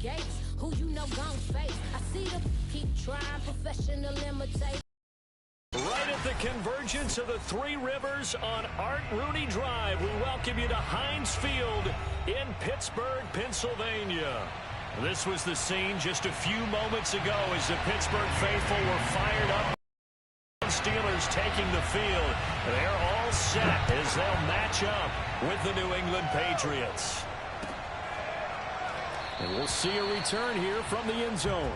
gates. Who you know gon' face? I see them keep trying, professional imitate. Right at the convergence of the Three Rivers on Art Rooney Drive, we welcome you to Heinz Field in Pittsburgh, Pennsylvania. This was the scene just a few moments ago as the Pittsburgh faithful were fired up. Steelers taking the field. They're all set as they'll match up with the New England Patriots. And we'll see a return here from the end zone.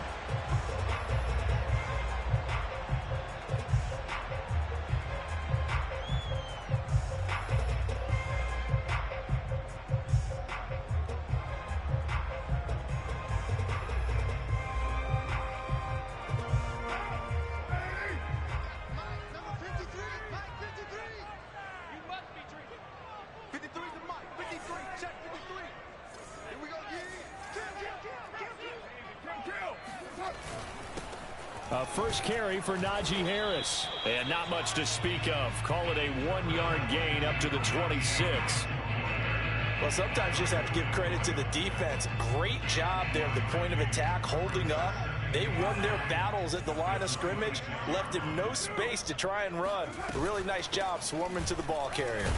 First carry for Najee Harris. And not much to speak of. Call it a 1-yard gain up to the 26. Well, sometimes you just have to give credit to the defense. Great job there at the point of attack, holding up. They won their battles at the line of scrimmage, left him no space to try and run. A really nice job swarming to the ball carrier.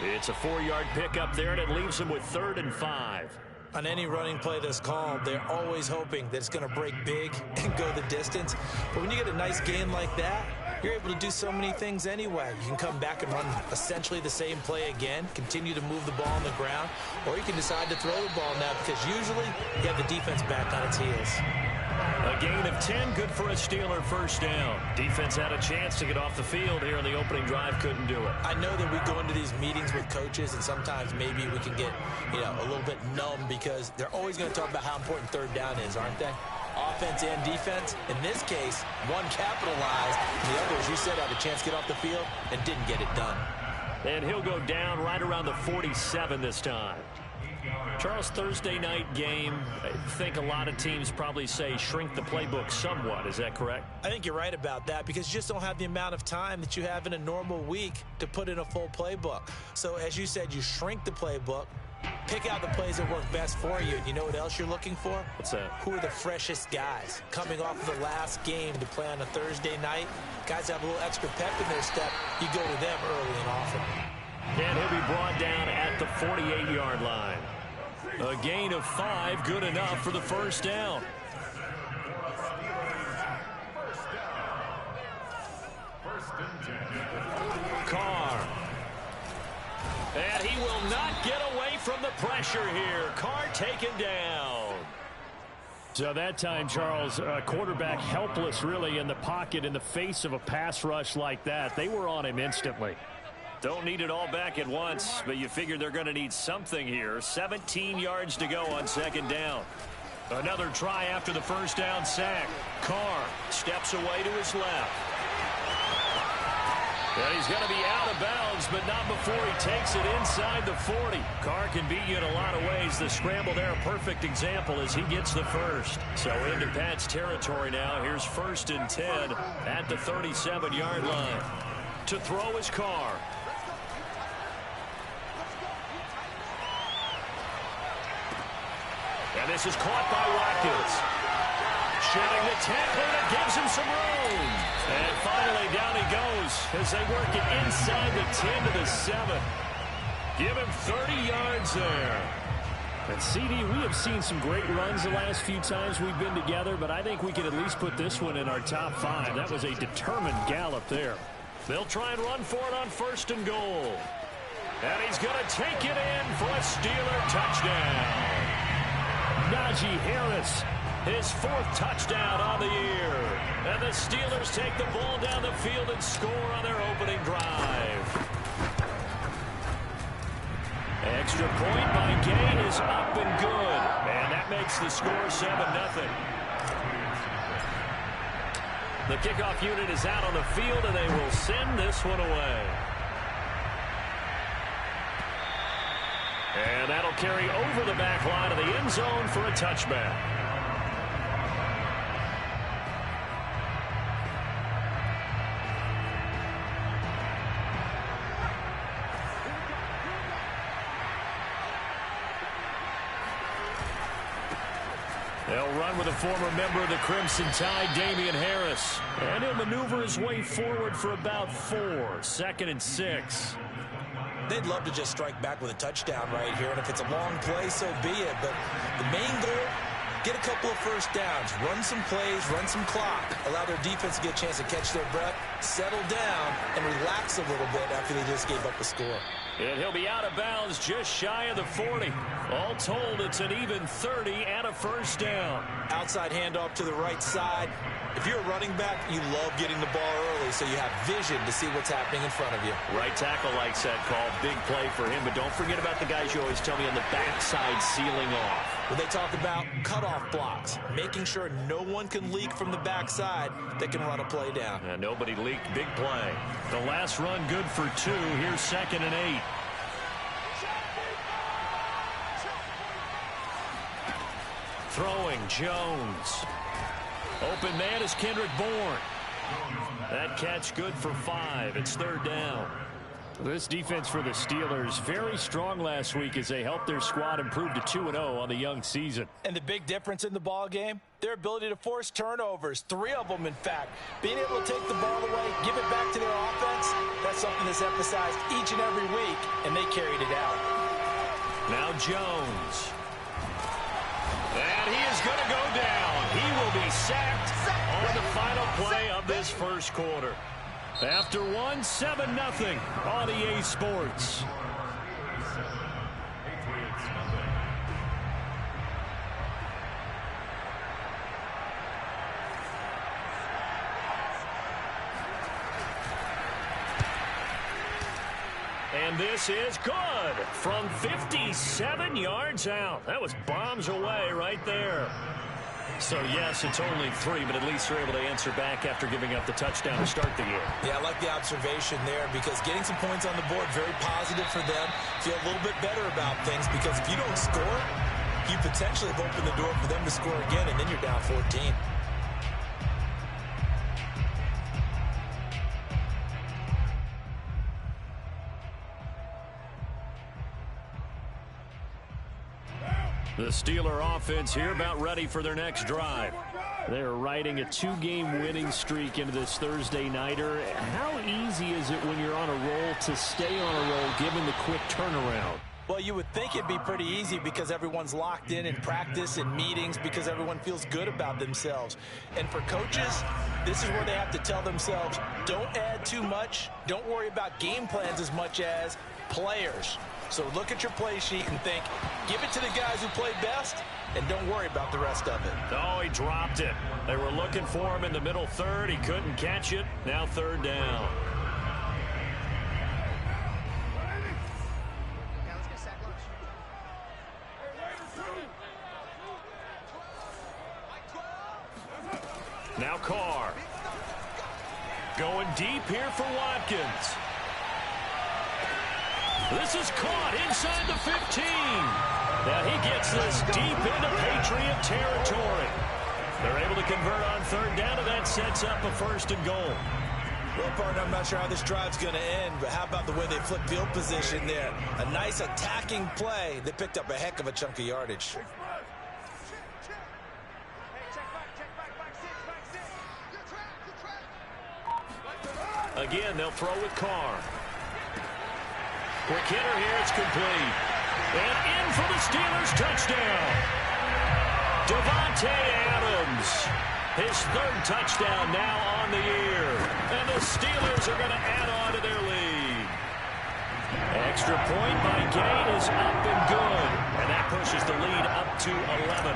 It's a 4-yard pickup there, and it leaves him with 3rd and 5. On any running play that's called, they're always hoping that it's going to break big and go the distance. But when you get a nice gain like that, you're able to do so many things anyway. You can come back and run essentially the same play again, continue to move the ball on the ground, or you can decide to throw the ball now because usually you have the defense back on its heels. A gain of 10, good for a Steeler first down. Defense had a chance to get off the field here in the opening drive, couldn't do it. I know that we go into these meetings with coaches, and sometimes maybe we can get, a little bit numb because they're always going to talk about how important third down is, aren't they? Offense and defense. In this case, one capitalized, and the other, as you said, had a chance to get off the field and didn't get it done. And he'll go down right around the 47 this time. Charles, Thursday night game, I think a lot of teams probably say shrink the playbook somewhat. Is that correct? I think you're right about that because you just don't have the amount of time that you have in a normal week to put in a full playbook. So as you said, you shrink the playbook, pick out the plays that work best for you. And you know what else you're looking for? What's that? Who are the freshest guys coming off of the last game to play on a Thursday night? Guys have a little extra pep in their step. You go to them early and often. And he'll be brought down at the 48-yard line. A gain of 5, good enough for the first down. Carr. And he will not get away from the pressure here. Carr taken down. So that time, Charles, quarterback helpless really in the pocket in the face of a pass rush like that. They were on him instantly. Don't need it all back at once, but you figure they're going to need something here. 17 yards to go on second down. Another try after the first down sack. Carr steps away to his left. And he's going to be out of bounds, but not before he takes it inside the 40. Carr can beat you in a lot of ways. The scramble there, a perfect example as he gets the first. So into Pat's territory now. Here's 1st and 10 at the 37-yard line. To throw is Carr. And this is caught by Watkins. Shedding the tackle, and it gives him some room. And finally, down he goes as they work it inside the 10 to the 7. Give him 30 yards there. And CD, we have seen some great runs the last few times we've been together, but I think we can at least put this one in our top 5. That was a determined gallop there. They'll try and run for it on 1st and goal. And he's going to take it in for a Steeler touchdown. Najee Harris, his 4th touchdown on the year. And the Steelers take the ball down the field and score on their opening drive. Extra point by Gay is up and good. And that makes the score 7-0. The kickoff unit is out on the field, and they will send this one away. And that'll carry over the back line of the end zone for a touchback. They'll run with a former member of the Crimson Tide, Damian Harris. And he'll maneuver his way forward for about 4. 2nd and 6. They'd love to just strike back with a touchdown right here, and if it's a long play, so be it. But the main goal, get a couple of first downs, run some plays, run some clock, allow their defense to get a chance to catch their breath, settle down, and relax a little bit after they just gave up a score. And he'll be out of bounds just shy of the 40. All told, it's an even 30 and a first down. Outside handoff to the right side. If you're a running back, you love getting the ball early so you have vision to see what's happening in front of you. Right tackle likes that call. Big play for him, but don't forget about the guys you always tell me on the backside sealing off. When they talk about cutoff blocks, making sure no one can leak from the backside that can run a play down. And nobody leaked. Big play. The last run good for 2. Here's 2nd and 8. Throwing, Jones. Open man is Kendrick Bourne. That catch good for 5. It's 3rd down. This defense for the Steelers, very strong last week as they helped their squad improve to 2-0 on the young season. And the big difference in the ball game, their ability to force turnovers, 3 of them in fact. Being able to take the ball away, give it back to their offense, that's something that's emphasized each and every week, and they carried it out. Now Jones. And he is going to go down. He will be sacked on the final play of this first quarter. After 1, 7-0 on EA Sports. And this is good from 57 yards out. That was bombs away right there. So, yes, it's only 3, but at least they're able to answer back after giving up the touchdown to start the year. Yeah, I like the observation there because getting some points on the board, very positive for them. Feel a little bit better about things because if you don't score, you potentially have opened the door for them to score again, and then you're down 14. The Steeler offense here about ready for their next drive. They're riding a 2-game winning streak into this Thursday nighter. How easy is it when you're on a roll to stay on a roll given the quick turnaround? Well, you would think it'd be pretty easy because everyone's locked in practice and meetings because everyone feels good about themselves. And for coaches, this is where they have to tell themselves, don't add too much. Don't worry about game plans as much as players. So look at your play sheet and think, give it to the guys who play best, and don't worry about the rest of it. Oh, he dropped it. They were looking for him in the middle third. He couldn't catch it. Now 3rd down. Now Carr. Going deep here for Watkins. This is caught inside the 15. Now he gets this deep into Patriot territory. They're able to convert on 3rd down, and that sets up a 1st and goal. Well, partner, I'm not sure how this drive's going to end, but how about the way they flip field position there? A nice attacking play. They picked up a heck of a chunk of yardage. Again, they'll throw with Carr. Quick hitter here, it's complete. And in for the Steelers, touchdown. Devontae Adams, his 3rd touchdown now on the year. And the Steelers are going to add on to their lead. Extra point by Gain is up and good. And that pushes the lead up to 11.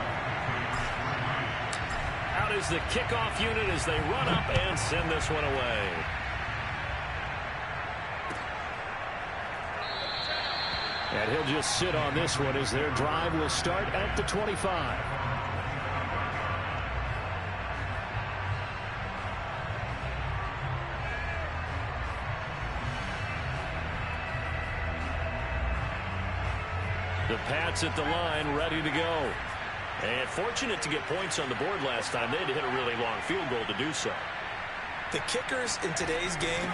Out is the kickoff unit as they run up and send this one away. And he'll just sit on this one as their drive will start at the 25. The Pats at the line, ready to go. And fortunate to get points on the board last time. They had to hit a really long field goal to do so. The kickers in today's game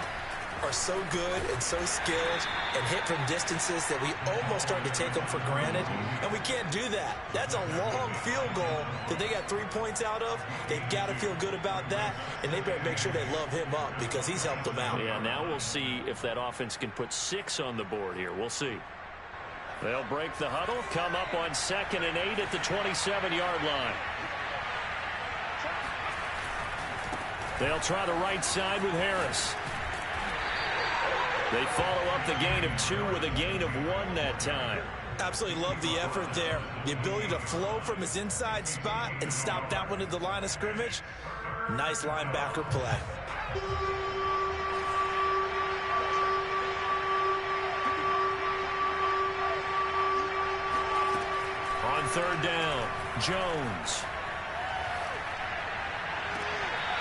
are so good and so skilled and hit from distances that we almost start to take them for granted, and we can't do that. That's a long field goal that they got 3 points out of. They've got to feel good about that, and they better make sure they love him up because he's helped them out. Yeah, now we'll see if that offense can put 6 on the board here. We'll see. They'll break the huddle, come up on 2nd and 8 at the 27-yard line. They'll try the right side with Harris. They follow up the gain of 2 with a gain of 1 that time. Absolutely love the effort there. The ability to flow from his inside spot and stop that one at the line of scrimmage. Nice linebacker play. On 3rd down, Jones.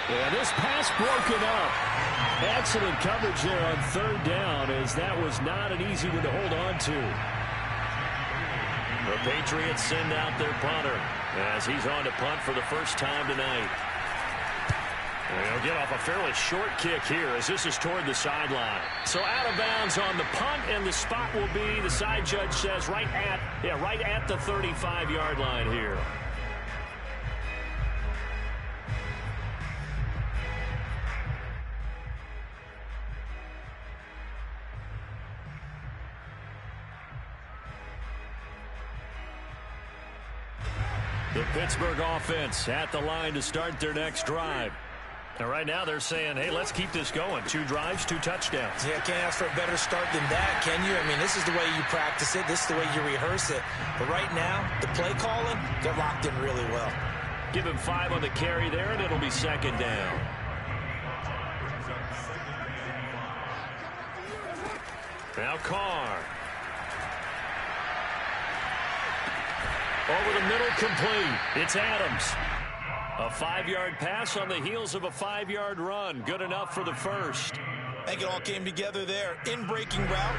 Yeah, this pass broken up. Excellent coverage there on 3rd down, as that was not an easy one to hold on to. The Patriots send out their punter as he's on to punt for the first time tonight. And he'll get off a fairly short kick here as this is toward the sideline. So out of bounds on the punt, and the spot will be, the side judge says, right at the 35-yard line here. The Pittsburgh offense at the line to start their next drive. And right now they're saying, hey, let's keep this going. 2 drives, 2 touchdowns. Yeah, can't ask for a better start than that, can you? I mean, this is the way you practice it. This is the way you rehearse it. But right now, the play calling, they're locked in really well. Give him 5 on the carry there, and it'll be 2nd down. Now Carr. Over the middle, complete. It's Adams. A 5-yard pass on the heels of a 5-yard run. Good enough for the first. I think it all came together there. In-breaking route.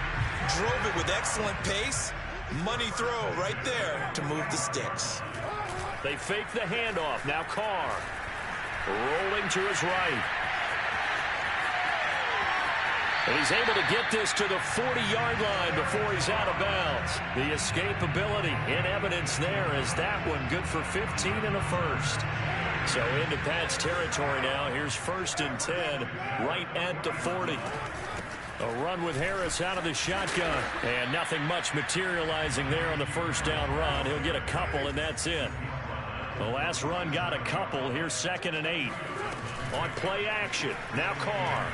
Drove it with excellent pace. Money throw right there to move the sticks. They fake the handoff. Now Carr. Rolling to his right. And he's able to get this to the 40-yard line before he's out of bounds. The escapability in evidence there as that one good for 15 and a first. So into Pat's territory now. Here's 1st and 10 right at the 40. A run with Harris out of the shotgun. And nothing much materializing there on the 1st down run. He'll get a couple, and that's it. The last run got a couple. Here's 2nd and 8. On play action. Now Carr.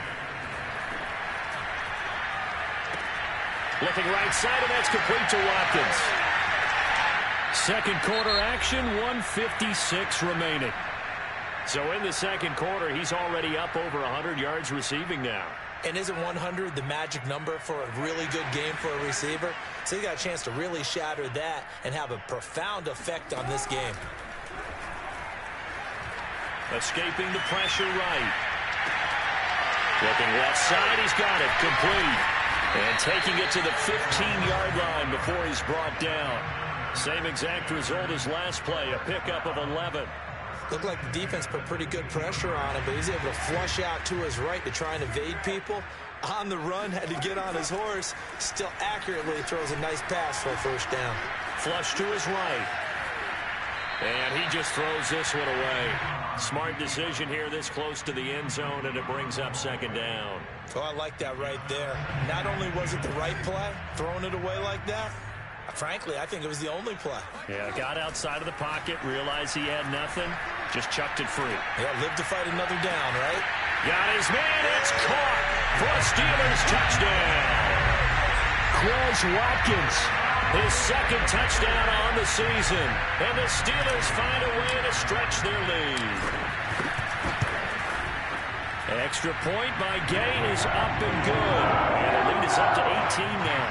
Looking right side, and that's complete to Watkins. 2nd quarter action, 1:56 remaining. So in the 2nd quarter, he's already up over 100 yards receiving now. And isn't 100 the magic number for a really good game for a receiver? So he got a chance to really shatter that and have a profound effect on this game. Escaping the pressure right. Looking left side, he's got it, complete. And taking it to the 15-yard line before he's brought down. Same exact result as last play, a pickup of 11. Looked like the defense put pretty good pressure on him, but he's able to flush out to his right to try and evade people. On the run, had to get on his horse. Still accurately throws a nice pass for a 1st down. Flush to his right. And he just throws this one away. Smart decision here this close to the end zone, and it brings up 2nd down. Oh, I like that right there. Not only was it the right play, throwing it away like that, frankly, I think it was the only play. Yeah, got outside of the pocket, realized he had nothing, just chucked it free. Yeah, live to fight another down, right? Got his man, it's caught for a Steelers touchdown. Quez Watkins, his 2nd touchdown on the season, and the Steelers find a way to stretch their lead. Extra point by Gay is up and good, and the lead is up to 18 now.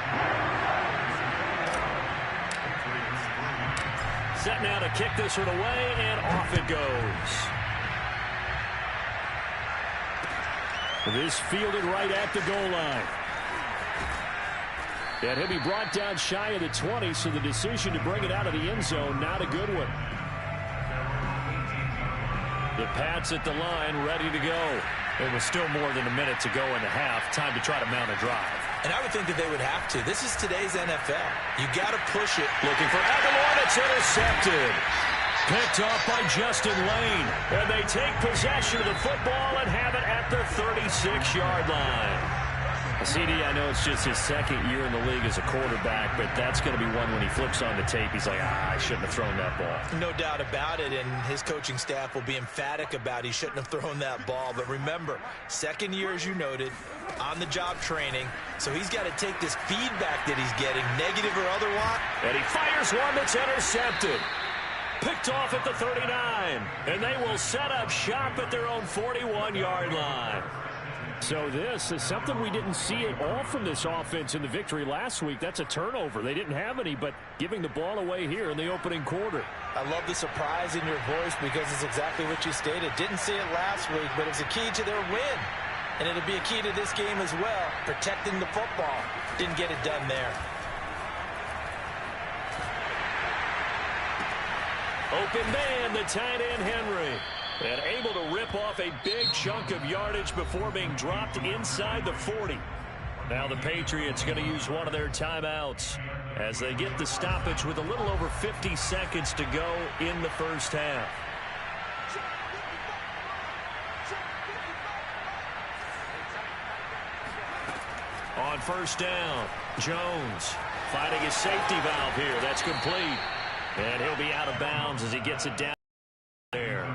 Set now to kick this one away, and off it goes. This fielded right at the goal line. And he'll be brought down shy of the 20, so the decision to bring it out of the end zone, not a good one. The Pats at the line, ready to go. It was still more than a minute to go in the half. Time to try to mount a drive. And I would think that they would have to. This is today's NFL. You got to push it. Looking for Aguilar. It's intercepted. Picked off by Justin Lane. And they take possession of the football and have it at the 36-yard line. CD, I know it's just his second year in the league as a quarterback, but that's going to be one when he flips on the tape. He's like, I shouldn't have thrown that ball. No doubt about it, and his coaching staff will be emphatic about he shouldn't have thrown that ball. But remember, second year, as you noted, on-the-job training, so he's got to take this feedback that he's getting, negative or otherwise. And he fires one that's intercepted. Picked off at the 39, and they will set up shop at their own 41-yard line. So this is something we didn't see at all from this offense in the victory last week. That's a turnover. They didn't have any, but giving the ball away here in the opening quarter. I love the surprise in your voice because it's exactly what you stated. Didn't see it last week, but it's a key to their win. And it'll be a key to this game as well, protecting the football. Didn't get it done there. Open man, the tight end Henry. And able to rip off a big chunk of yardage before being dropped inside the 40. Now the Patriots going to use one of their timeouts as they get the stoppage with a little over 50 seconds to go in the first half. On first down, Jones finding his safety valve here. That's complete. And he'll be out of bounds as he gets it down there.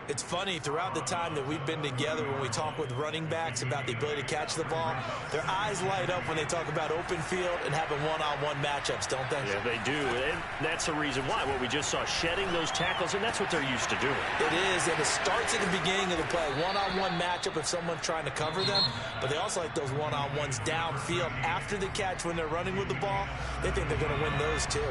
It's funny, throughout the time that we've been together when we talk with running backs about the ability to catch the ball, their eyes light up when they talk about open field and having one-on-one matchups, don't they? Yeah, they do, and that's the reason why. What we just saw, shedding those tackles, and that's what they're used to doing. It is, and it starts at the beginning of the play. One-on-one matchup if someone's trying to cover them, but they also like those one-on-ones downfield after the catch when they're running with the ball. They think they're going to win those, too.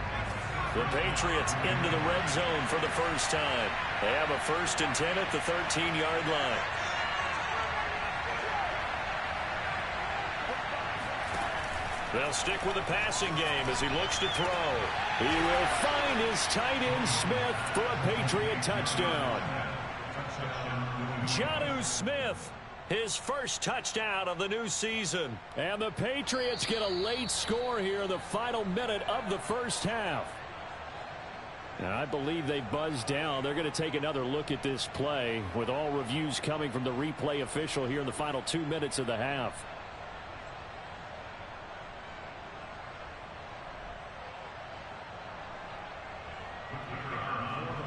The Patriots into the red zone for the first time. They have a 1st and 10 at the 13-yard line. They'll stick with the passing game as he looks to throw. He will find his tight end Smith for a Patriot touchdown. Jonnu Smith, his first touchdown of the new season. And the Patriots get a late score here in the final minute of the first half. Now, I believe they buzzed down. They're going to take another look at this play with all reviews coming from the replay official here in the final 2 minutes of the half.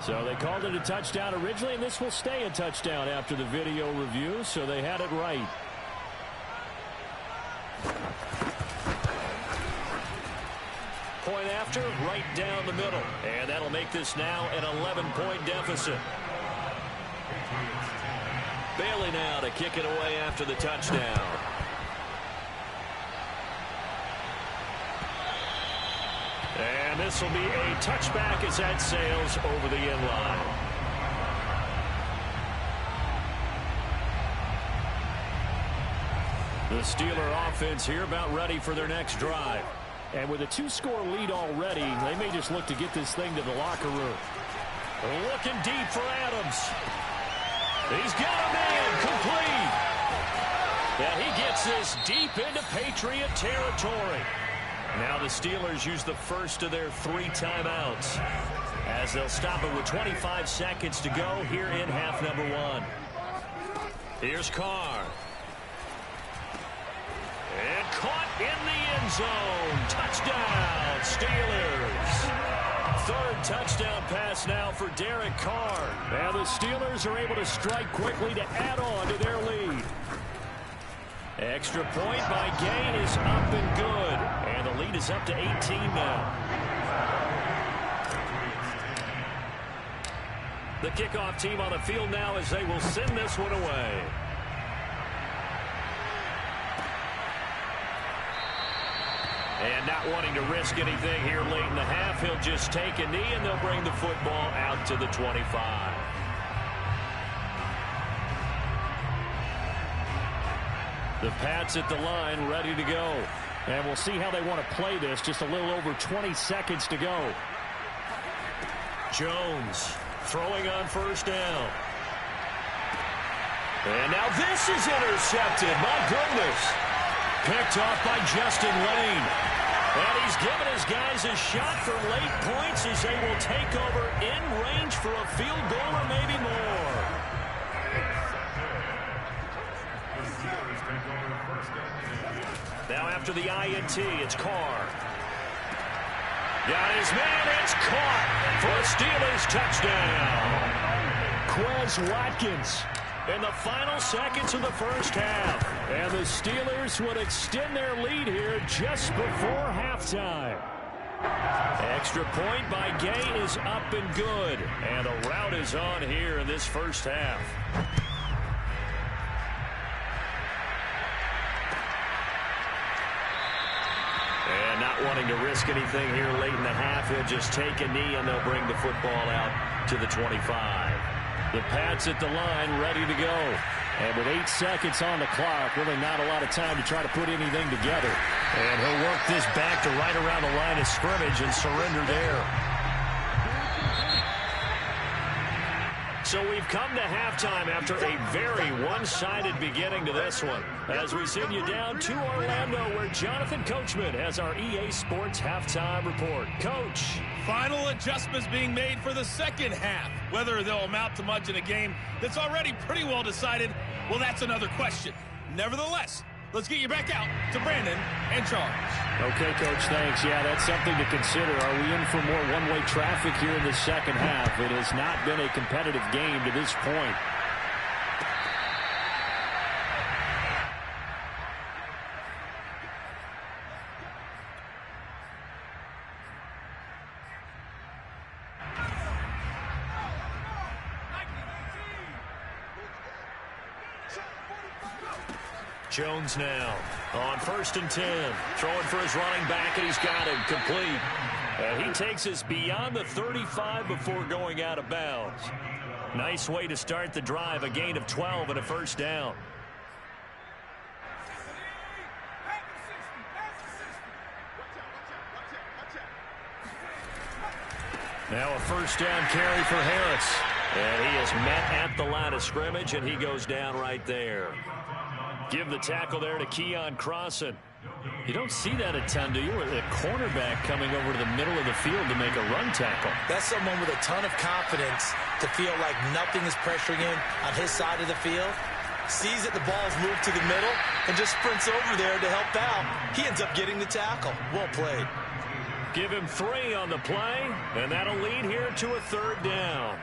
So they called it a touchdown originally, and this will stay a touchdown after the video review, so they had it right. Point after, right down the middle. And that'll make this now an 11-point deficit. Bailey now to kick it away after the touchdown. And this will be a touchback as that sails over the end line. The Steeler offense here about ready for their next drive. And with a 2-score lead already, they may just look to get this thing to the locker room. Looking deep for Adams. He's got a man complete. And he gets this deep into Patriot territory. Now the Steelers use the first of their 3 timeouts as they'll stop it with 25 seconds to go here in half number 1. Here's Carr. And caught in the end zone. Touchdown, Steelers. 3rd touchdown pass now for Derek Carr. And the Steelers are able to strike quickly to add on to their lead. Extra point by Gain is up and good. And the lead is up to 18 now. The kickoff team on the field now as they will send this one away. And not wanting to risk anything here late in the half, he'll just take a knee and they'll bring the football out to the 25. The Pats at the line ready to go. And we'll see how they want to play this. Just a little over 20 seconds to go. Jones throwing on first down. And now this is intercepted. My goodness. Picked off by Justin Lane. And he's given his guys a shot for late points as they will take over in range for a field goal or maybe more. Now after the INT, it's Carr. Got his man, it's caught for a Steelers touchdown. Quez Watkins in the final seconds of the first half. And the Steelers would extend their lead here just before halftime. Extra point by Gay is up and good. And a rout is on here in this first half. And not wanting to risk anything here late in the half, he'll just take a knee and they'll bring the football out to the 25. The Pats at the line, ready to go. And with 8 seconds on the clock, really not a lot of time to try to put anything together. And he'll work this back to right around the line of scrimmage and surrender there. So we've come to halftime after a very one-sided beginning to this one. As we send you down to Orlando, where Jonathan Coachman has our EA Sports halftime report. Coach. Final adjustments being made for the second half. Whether they'll amount to much in a game that's already pretty well decided, well, that's another question. Nevertheless, let's get you back out to Brandon and Charles. Okay, Coach, thanks. Yeah, that's something to consider. Are we in for more one-way traffic here in the second half? It has not been a competitive game to this point. Jones now on 1st and 10. Throwing for his running back, and he's got him complete. He takes us beyond the 35 before going out of bounds. Nice way to start the drive, a gain of 12 and a first down. Now a first down carry for Harris. And he is met at the line of scrimmage, and he goes down right there. Give the tackle there to Keon Crossan. You don't see that a ton, do you? Or the cornerback coming over to the middle of the field to make a run tackle. That's someone with a ton of confidence to feel like nothing is pressuring in on his side of the field. Sees that the ball's moved to the middle and just sprints over there to help out. He ends up getting the tackle. Well played. Give him 3 on the play, and that'll lead here to a 3rd down.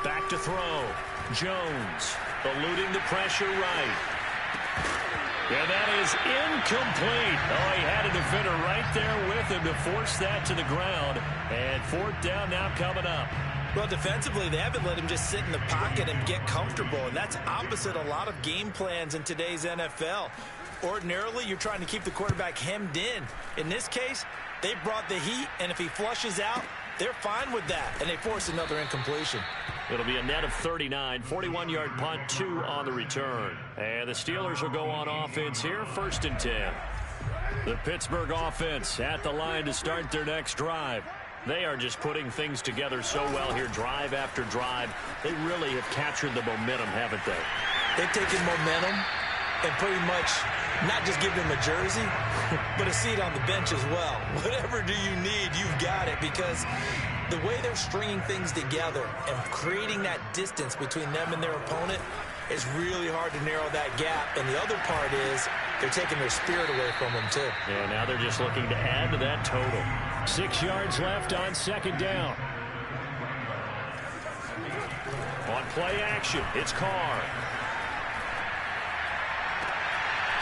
Back to throw. Jones eluding the pressure right. And that is incomplete. Oh, he had a defender right there with him to force that to the ground. And 4th down now coming up. Well, defensively, they haven't let him just sit in the pocket and get comfortable, and that's opposite a lot of game plans in today's NFL. Ordinarily, you're trying to keep the quarterback hemmed in. In this case, they brought the heat, and if he flushes out, they're fine with that, and they force another incompletion. It'll be a net of 39, 41-yard punt, 2 on the return. And the Steelers will go on offense here, 1st and 10. The Pittsburgh offense at the line to start their next drive. They are just putting things together so well here, drive after drive. They really have captured the momentum, haven't they? They've taken momentum and pretty much not just give them a jersey, but a seat on the bench as well. Whatever do you need, you've got it, because the way they're stringing things together and creating that distance between them and their opponent is really hard to narrow that gap. And the other part is they're taking their spirit away from them, too. Yeah, now they're just looking to add to that total. 6 yards left on 2nd down. On play action, it's Carr.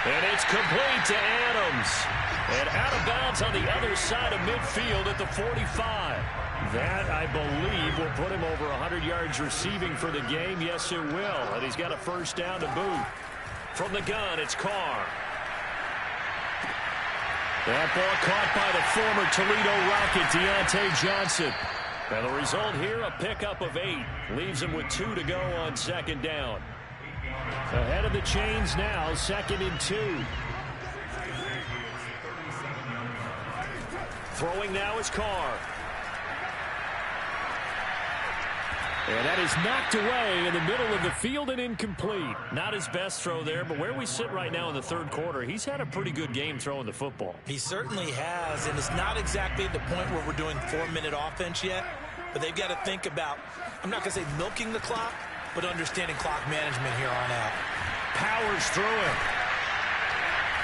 And it's complete to Adams. And out of bounds on the other side of midfield at the 45. That, I believe, will put him over 100 yards receiving for the game. Yes, it will. And he's got a first down to boot. From the gun, it's Carr. That ball caught by the former Toledo Rocket, Deontay Johnson. And the result here, a pickup of 8. Leaves him with 2 to go on 2nd down. Ahead of the chains now, 2nd and 2. Throwing now is Carr. And that is knocked away in the middle of the field and incomplete. Not his best throw there, but where we sit right now in the third quarter, he's had a pretty good game throwing the football. He certainly has, and it's not exactly at the point where we're doing 4-minute offense yet, but they've got to think about, I'm not going to say milking the clock, but understanding clock management here on out. Powers through it.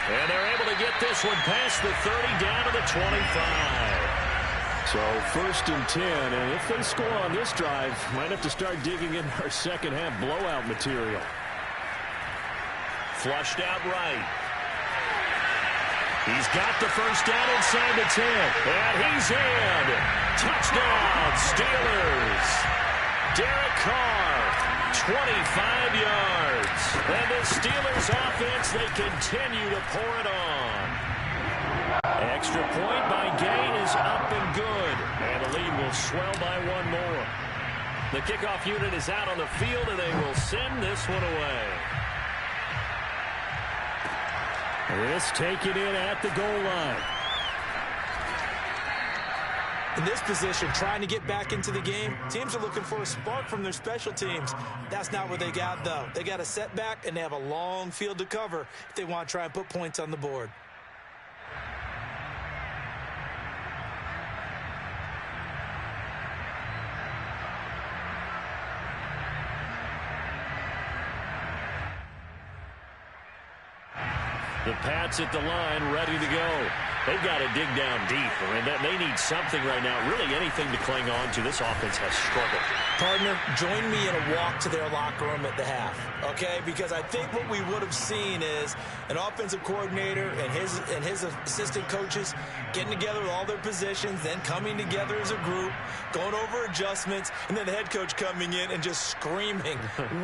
And they're able to get this one past the 30 down to the 25. So 1st and 10, and if they score on this drive, might have to start digging in our second half blowout material. Flushed out right. He's got the first down inside the 10. And he's in. Touchdown, Steelers. Derek Carr, 25 yards. And the Steelers offense, they continue to pour it on. Extra point by Gain is up and good. And the lead will swell by one more. The kickoff unit is out on the field, and they will send this one away. This taken in at the goal line. In this position, trying to get back into the game, teams are looking for a spark from their special teams. That's not what they got, though. They got a setback, and they have a long field to cover if they want to try and put points on the board. The Pats at the line, ready to go. They've got to dig down deep, and they need something right now, really anything to cling on to. This offense has struggled. Partner, join me in a walk to their locker room at the half, okay? Because I think what we would have seen is an offensive coordinator and his assistant coaches getting together with all their positions, then coming together as a group, going over adjustments, and then the head coach coming in and just screaming,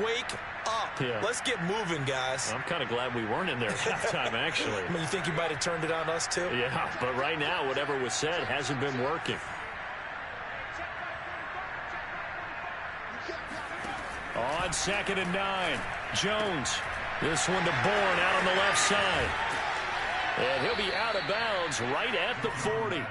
wake up. Yeah. Let's get moving, guys. I'm kind of glad we weren't in there at halftime, actually. I mean, you think you might have turned it on us, too? Yeah, but right now, whatever was said hasn't been working. On 2nd and 9, Jones. This one to Bourne out on the left side. And he'll be out of bounds right at the 40.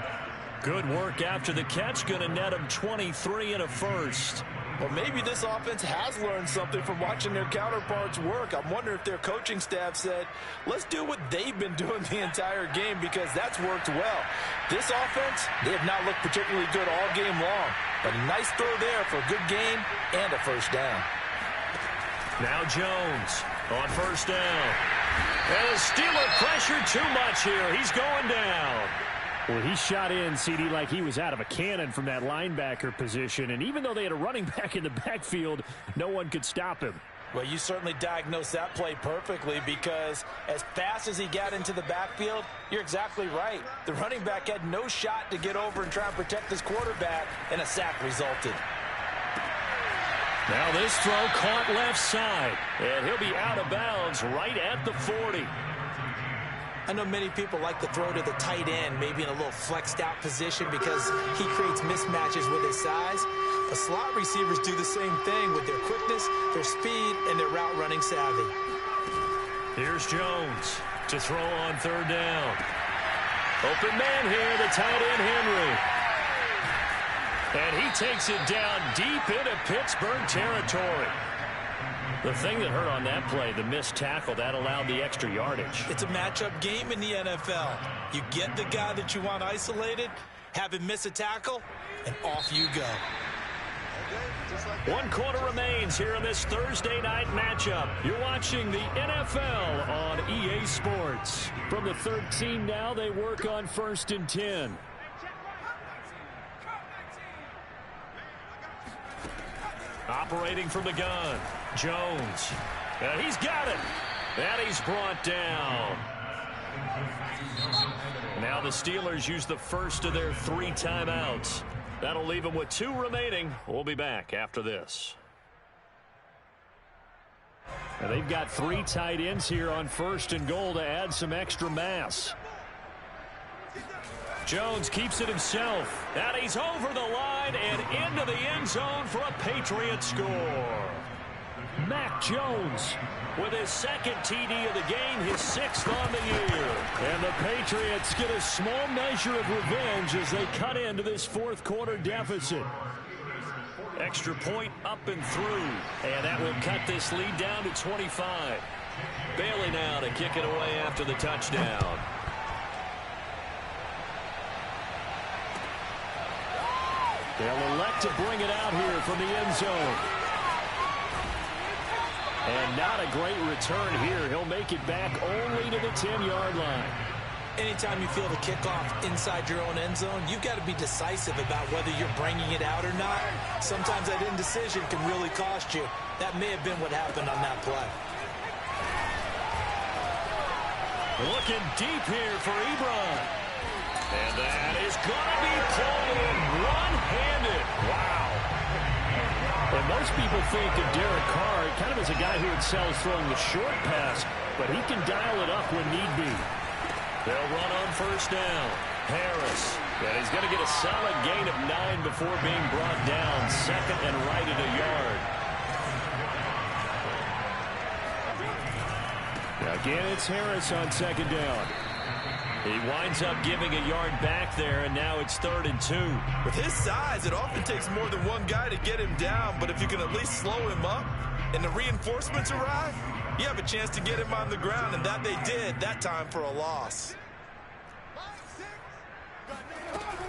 Good work after the catch. Going to net him 23 and a first. Well, maybe this offense has learned something from watching their counterparts work. I'm wondering if their coaching staff said, let's do what they've been doing the entire game, because that's worked well. This offense, they have not looked particularly good all game long. But a nice throw there for a good gain and a first down. Now Jones on first down. And the Steeler pressure too much here. He's going down. Well, he shot in, CD, like he was out of a cannon from that linebacker position. And even though they had a running back in the backfield, no one could stop him. Well, you certainly diagnosed that play perfectly, because as fast as he got into the backfield, you're exactly right. The running back had no shot to get over and try and protect his quarterback, and a sack resulted. Now this throw caught left side, and he'll be out of bounds right at the 40. I know many people like to throw to the tight end, maybe in a little flexed out position, because he creates mismatches with his size. But slot receivers do the same thing with their quickness, their speed, and their route running savvy. Here's Jones to throw on 3rd down. Open man here, the tight end Henry. And he takes it down deep into Pittsburgh territory. The thing that hurt on that play, the missed tackle, that allowed the extra yardage. It's a matchup game in the NFL. You get the guy that you want isolated, have him miss a tackle, and off you go. 1 quarter remains here in this Thursday night matchup. You're watching the NFL on EA Sports. From the 13 now, they work on 1st and 10. Operating from the gun, Jones. And he's got it. And he's brought down. Now the Steelers use the first of their 3 timeouts. That'll leave them with 2 remaining. We'll be back after this. Now they've got 3 tight ends here on 1st and goal to add some extra mass. Jones keeps it himself. And he's over the line and into the end zone for a Patriot score. Mac Jones. With his second TD of the game, his 6th on the year. And the Patriots get a small measure of revenge as they cut into this fourth quarter deficit. Extra point up and through. And that will cut this lead down to 25. Bailey now to kick it away after the touchdown. They'll elect to bring it out here from the end zone. And not a great return here. He'll make it back only to the 10-yard line. Anytime you feel the kickoff inside your own end zone, you've got to be decisive about whether you're bringing it out or not. Sometimes that indecision can really cost you. That may have been what happened on that play. Looking deep here for Ebron. And that is going to be pulled in one-handed. Wow. And most people think of Derek Carr kind of as a guy who excels throwing the short pass, but he can dial it up when need be. They'll run on first down. Harris. And he's going to get a solid gain of 9 before being brought down. Second and right at a yard. Again, it's Harris on second down. He winds up giving a yard back there, and now it's 3rd and 2. With his size, it often takes more than one guy to get him down, but if you can at least slow him up and the reinforcements arrive, you have a chance to get him on the ground, and that they did that time for a loss.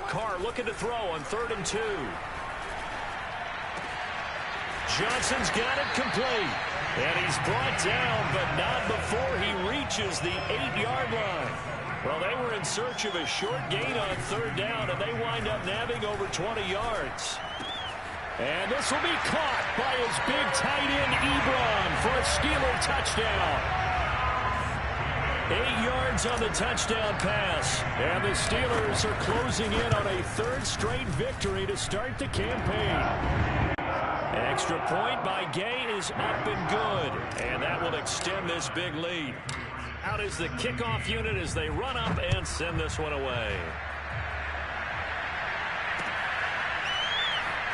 Carr looking to throw on 3rd and 2. Johnson's got it complete. And he's brought down, but not before he reaches the 8-yard line. Well, they were in search of a short gain on 3rd down, and they wind up nabbing over 20 yards. And this will be caught by his big tight end, Ebron, for a Steeler touchdown. 8 yards on the touchdown pass. And the Steelers are closing in on a 3rd straight victory to start the campaign. Extra point by Gay is up and good. And that will extend this big lead. Out is the kickoff unit as they run up and send this one away.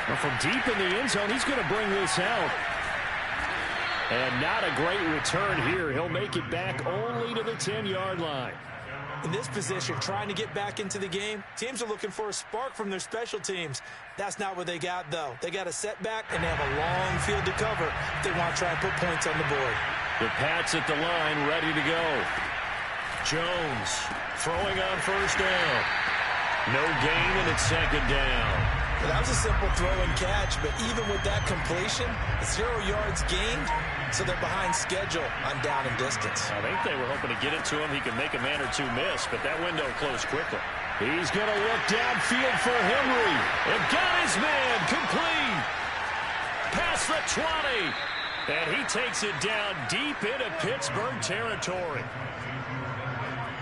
Well, from deep in the end zone, he's going to bring this out. And not a great return here. He'll make it back only to the 10-yard line. In this position, trying to get back into the game, teams are looking for a spark from their special teams. That's not what they got, though. They got a setback, and they have a long field to cover if they want to try and put points on the board. The Pats at the line, ready to go. Jones throwing on first down. No gain, and it's second down. Well, that was a simple throw and catch, but even with that completion, 0 yards gained, so they're behind schedule on down and distance. I think they were hoping to get it to him. He could make a man or two miss, but that window closed quickly. He's going to look downfield for Henry. And got his man complete. Past the 20. And he takes it down deep into Pittsburgh territory.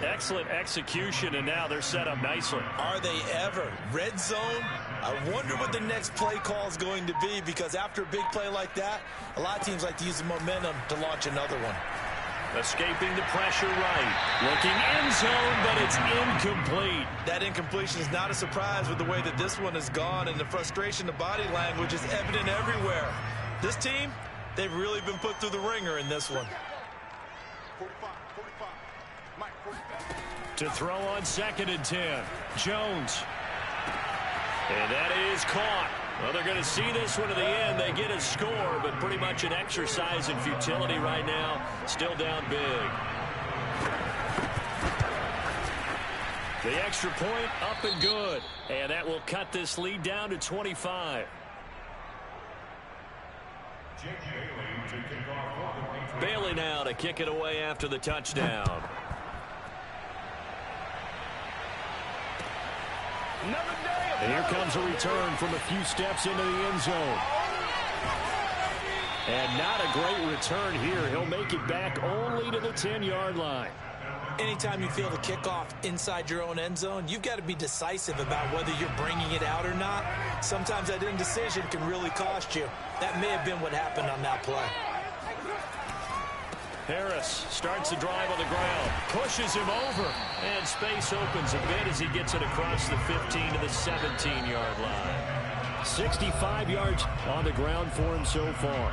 Excellent execution, and now they're set up nicely. Are they ever? Red zone? I wonder what the next play call is going to be, because after a big play like that, a lot of teams like to use the momentum to launch another one. Escaping the pressure right. Looking end zone, but it's incomplete. That incompletion is not a surprise with the way that this one has gone, and the frustration, the body language is evident everywhere. This team, they've really been put through the ringer in this one. To throw on 2nd and 10. Jones. And that is caught. Well, they're going to see this one to the end. They get a score, but pretty much an exercise in futility right now. Still down big. The extra point up and good. And that will cut this lead down to 25. Bailey now to kick it away after the touchdown. And here comes a return from a few steps into the end zone. And not a great return here. He'll make it back only to the 10-yard line. Anytime you feel the kickoff inside your own end zone, you've got to be decisive about whether you're bringing it out or not. Sometimes that indecision can really cost you. That may have been what happened on that play. Harris starts the drive on the ground, pushes him over, and space opens a bit as he gets it across the 15 to the 17-yard line. 65 yards on the ground for him so far.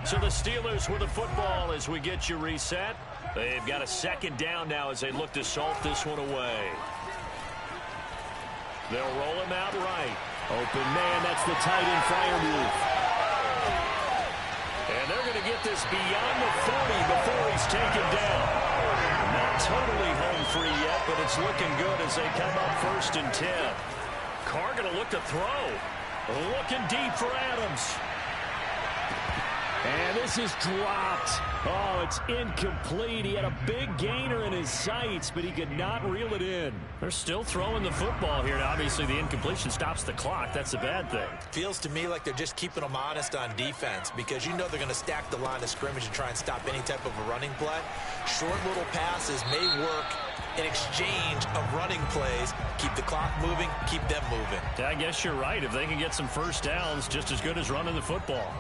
So the Steelers with the football as we get you reset. They've got a second down now as they look to salt this one away. They'll roll him out right. Open man, that's the tight end fire move. And they're going to get this beyond the 40 before he's taken down. Not totally home free yet, but it's looking good as they come up 1st and 10. Carr going to look to throw. Looking deep for Adams. And this is dropped. Oh, it's incomplete. He had a big gainer in his sights, but he could not reel it in. They're still throwing the football here. Now, obviously, the incompletion stops the clock. That's a bad thing. Feels to me like they're just keeping them honest on defense because you know they're going to stack the line of scrimmage and try and stop any type of a running play. Short little passes may work in exchange of running plays. Keep the clock moving, keep them moving. Yeah, I guess you're right. If they can get some first downs, just as good as running the football.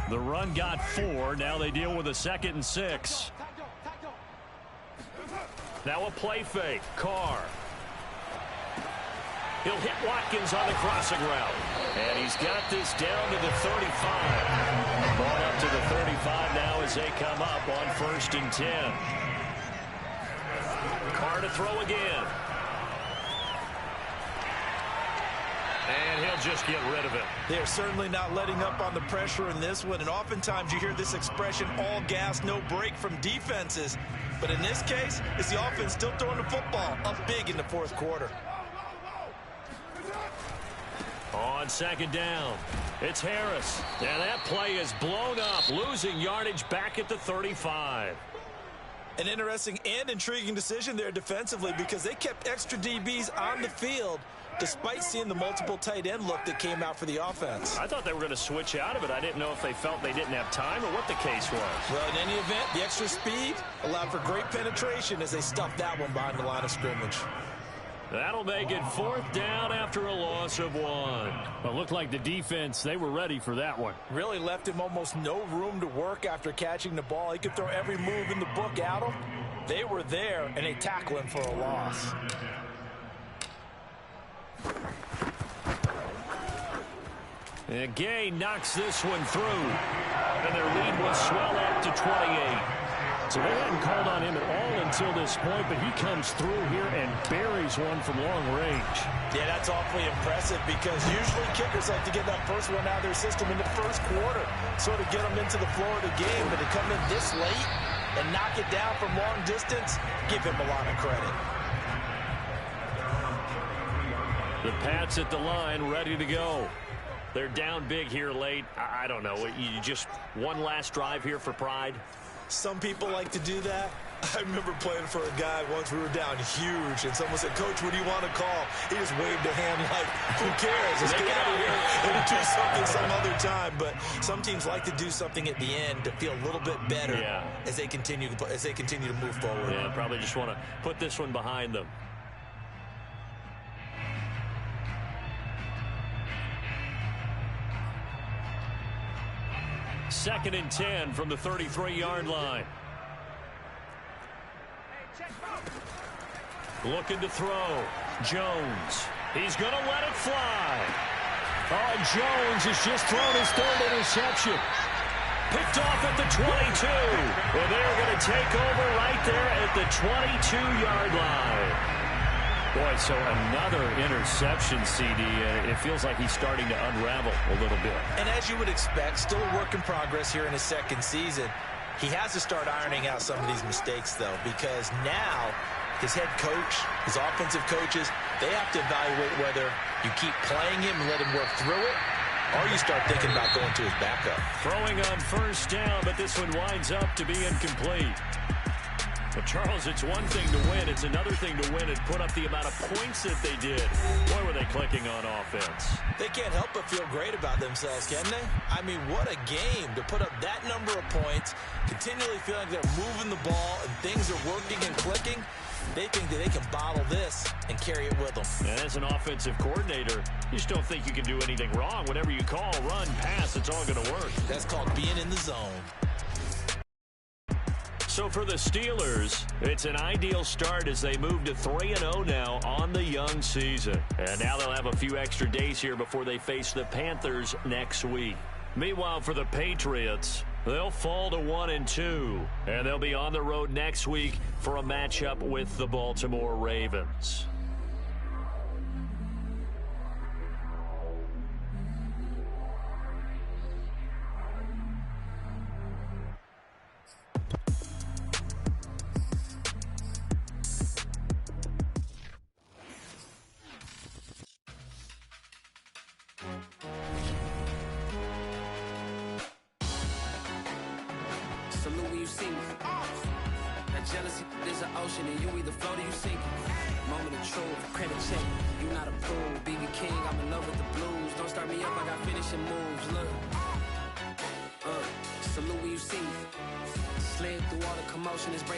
The run got 4. Now they deal with a 2nd and 6. Now a play fake. Carr. He'll hit Watkins on the crossing route. And he's got this down to the 35. Ball up to the 35 now as they come up on 1st and 10. Carr to throw again. And he'll just get rid of it. They're certainly not letting up on the pressure in this one. And oftentimes you hear this expression, all gas, no break from defenses. But in this case, it's the offense still throwing the football up big in the 4th quarter. On 2nd down, it's Harris. And that play is blown up, losing yardage back at the 35. An interesting and intriguing decision there defensively because they kept extra DBs on the field despite seeing the multiple tight end look that came out for the offense. I thought they were going to switch out of it. I didn't know if they felt they didn't have time or what the case was. Well, in any event, the extra speed allowed for great penetration as they stuffed that one behind the line of scrimmage. That'll make it 4th down after a loss of 1. Well, it looked like the defense, they were ready for that one. Really left him almost no room to work after catching the ball. He could throw every move in the book at him. They were there, and they tackle him for a loss. And Gay knocks this one through. And their lead will swell up to 28. So they hadn't called on him at all until this point, but he comes through here and buries one from long range. Yeah, that's awfully impressive because usually kickers like to get that first one out of their system in the 1st quarter, sort of get them into the flow of the game, but to come in this late and knock it down from long distance, give him a lot of credit. The Pats at the line, ready to go. They're down big here late. I don't know. You just one last drive here for pride? Some people like to do that. I remember playing for a guy once we were down huge, and someone said, "Coach, what do you want to call?" He just waved a hand like, who cares? Let's get out of here and do something some other time. But some teams like to do something at the end to feel a little bit better as they continue to move forward. Yeah, probably just want to put this one behind them. Second and 10 from the 33-yard line. Looking to throw. Jones. He's going to let it fly. Oh, Jones has just thrown his 3rd interception. Picked off at the 22. Well, they're going to take over right there at the 22-yard line. Boy, so another interception, CD. It feels like he's starting to unravel a little bit. And as you would expect, still a work in progress here in his 2nd season. He has to start ironing out some of these mistakes, though, because now his head coach, his offensive coaches, they have to evaluate whether you keep playing him and let him work through it, or you start thinking about going to his backup. Throwing on 1st down, but this one winds up to be incomplete. But, Charles, it's one thing to win. It's another thing to win and put up the amount of points that they did. Boy, were they clicking on offense. They can't help but feel great about themselves, can they? I mean, what a game to put up that number of points, continually feeling like they're moving the ball and things are working and clicking. They think that they can bottle this and carry it with them. And as an offensive coordinator, you just don't think you can do anything wrong. Whatever you call, run, pass, it's all going to work. That's called being in the zone. So for the Steelers, it's an ideal start as they move to 3-0 now on the young season. And now they'll have a few extra days here before they face the Panthers next week. Meanwhile, for the Patriots, they'll fall to 1-2. And they'll be on the road next week for a matchup with the Baltimore Ravens. Salute when you see me. That jealousy is an ocean, and you either float or you sink. Moment of truth, credit check. You not approved. BB King, I'm in love with the blues. Don't start me up, I got finishing moves. Look. Salute when you see me. Slid through all the commotion, it's breaking.